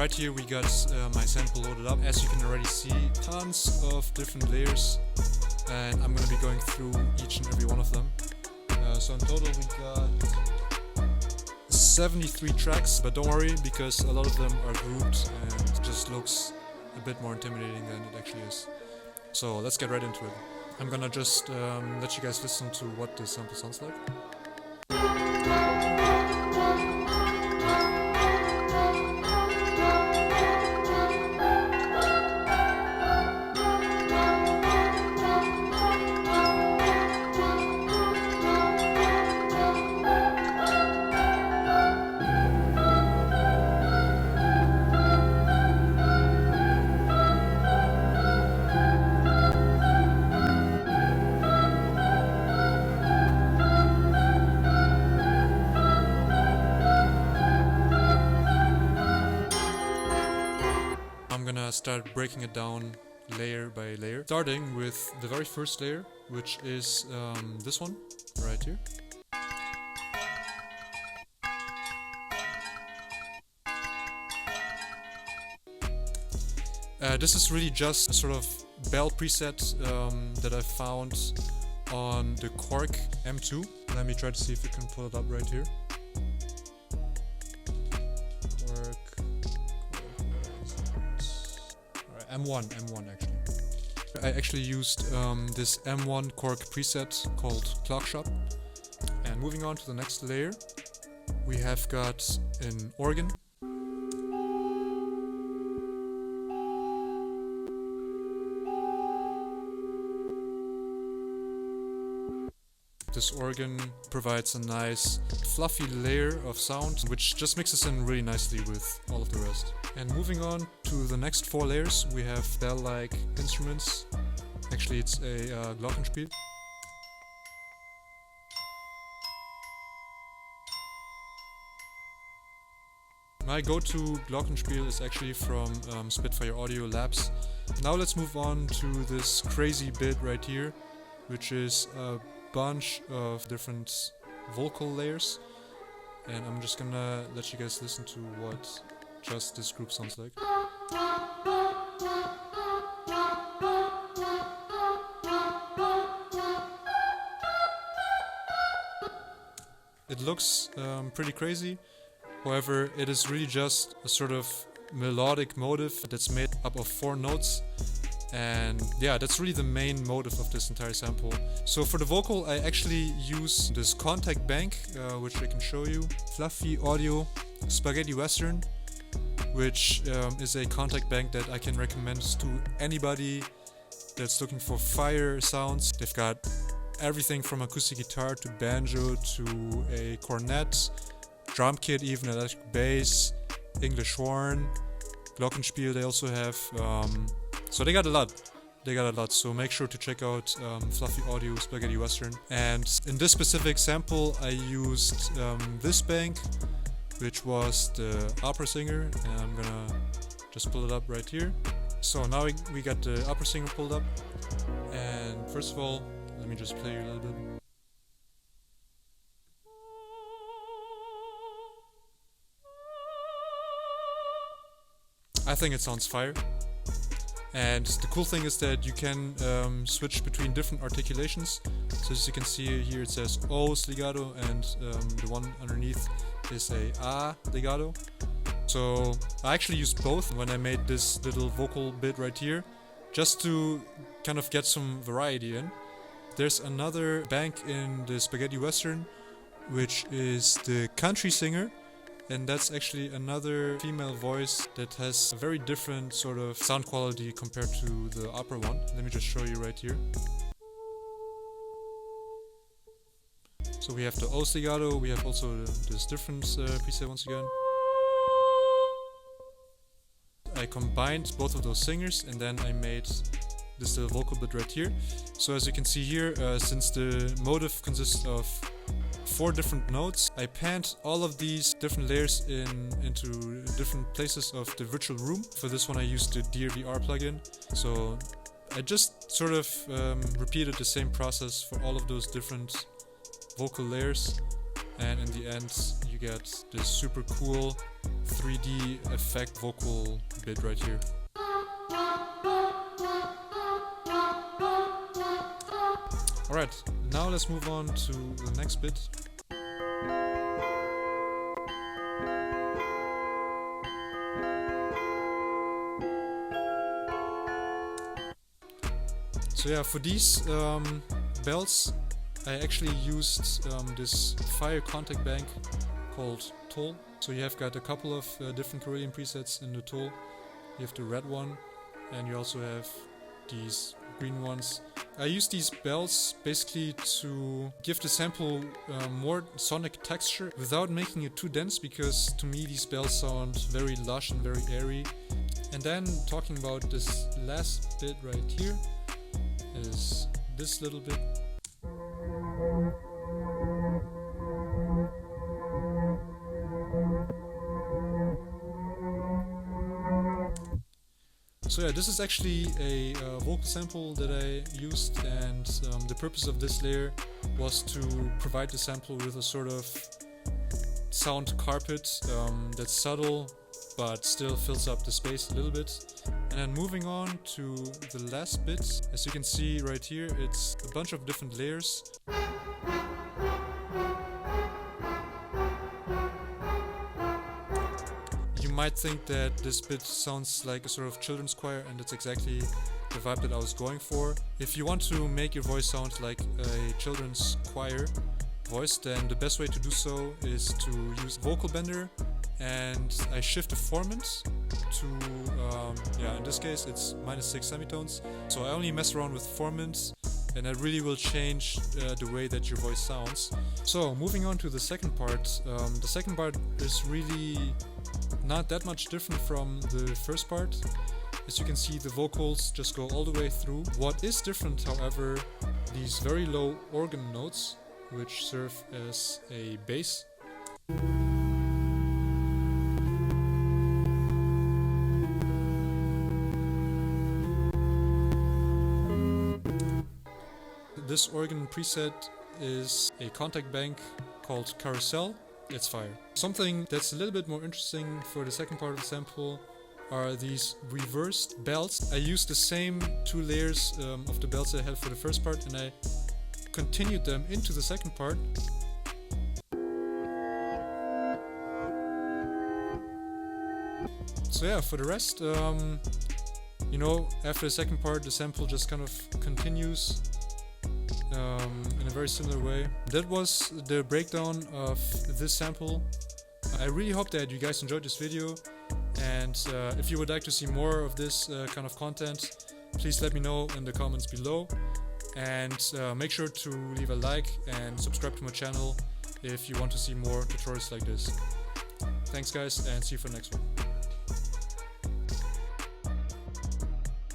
right here we got my sample loaded up. As you can already see, tons of different layers, and I'm gonna be going through each and every one of them. So in total we got 73 tracks, but don't worry because a lot of them are grouped and it just looks a bit more intimidating than it actually is. So let's get right into it. I'm gonna just let you guys listen to what the sample sounds like. I'm gonna start breaking it down layer by layer, starting with the very first layer, which is this one right here. This is really just a sort of bell preset that I found on the Korg M2. Let me try to see if we can pull it up right here. M1 actually. I actually used this M1 Korg preset called Clock Shop. And moving on to the next layer, we have got an organ. This organ provides a nice fluffy layer of sound, which just mixes in really nicely with all of the rest. And moving on to the next 4 layers, we have bell-like instruments. Actually, it's a Glockenspiel. My go-to Glockenspiel is actually from Spitfire Audio Labs. Now let's move on to this crazy bit right here, which is a bunch of different vocal layers, and I'm just gonna let you guys listen to what just this group sounds like. It looks pretty crazy, however it is really just a sort of melodic motive that's made up of 4 notes. And yeah, that's really the main motive of this entire sample. So for the vocal, I actually use this contact bank, which I can show you. Fluffy Audio Spaghetti Western, which is a contact bank that I can recommend to anybody that's looking for fire sounds. They've got everything from acoustic guitar to banjo to a cornet, drum kit, even electric bass, English horn, Glockenspiel they also have. So they got a lot, so make sure to check out Fluffy Audio Spaghetti Western. And in this specific sample I used this bank, which was the opera singer, and I'm gonna just pull it up right here. So now we got the opera singer pulled up, and first of all, let me just play you a little bit. I think it sounds fire. And the cool thing is that you can switch between different articulations. So as you can see here, it says O's legato, and the one underneath is a A legato. So I actually used both when I made this little vocal bit right here, just to kind of get some variety in. There's another bank in the Spaghetti Western, which is the country singer. And that's actually another female voice that has a very different sort of sound quality compared to the opera one. Let me just show you right here. So we have the O legato, we have also this different preset once again. I combined both of those singers and then I made this little vocal bit right here. So as you can see here, since the motive consists of 4 different notes, I panned all of these different layers into different places of the virtual room. For this one I used the dior plugin. So I just sort of repeated the same process for all of those different vocal layers. and in the end you get this super cool 3D effect vocal bit right here. Alright, now let's move on to the next bit. So yeah, for these bells I actually used this Fire contact bank called Toll. So you have got a couple of different Carillion presets in the Toll. You have the red one and you also have these green ones. I use these bells basically to give the sample more sonic texture without making it too dense, because to me these bells sound very lush and very airy. And then talking about this last bit right here is this little bit. So yeah, this is actually a vocal sample that I used, and the purpose of this layer was to provide the sample with a sort of sound carpet that's subtle but still fills up the space a little bit. And then moving on to the last bit, as you can see right here, it's a bunch of different layers. You might think that this bit sounds like a sort of children's choir, and that's exactly the vibe that I was going for. If you want to make your voice sound like a children's choir voice, then the best way to do so is to use Vocal Bender, and I shift the formant to, in this case it's -6 semitones. So I only mess around with formant, and that really will change the way that your voice sounds. So moving on to the second part. The second part is really not that much different from the first part. As you can see, the vocals just go all the way through. What is different, however, these very low organ notes, which serve as a bass. This organ preset is a contact bank called Carousel. It's fire. Something that's a little bit more interesting for the second part of the sample are these reversed bells. I used the same two layers of the bells I had for the first part, and I continued them into the second part. So yeah, for the rest, you know, after the second part the sample just kind of continues in a very similar way. That was the breakdown of this sample. I really hope that you guys enjoyed this video, and if you would like to see more of this kind of content, please let me know in the comments below, and make sure to leave a like and subscribe to my channel if you want to see more tutorials like this. Thanks guys, and see you for the next one.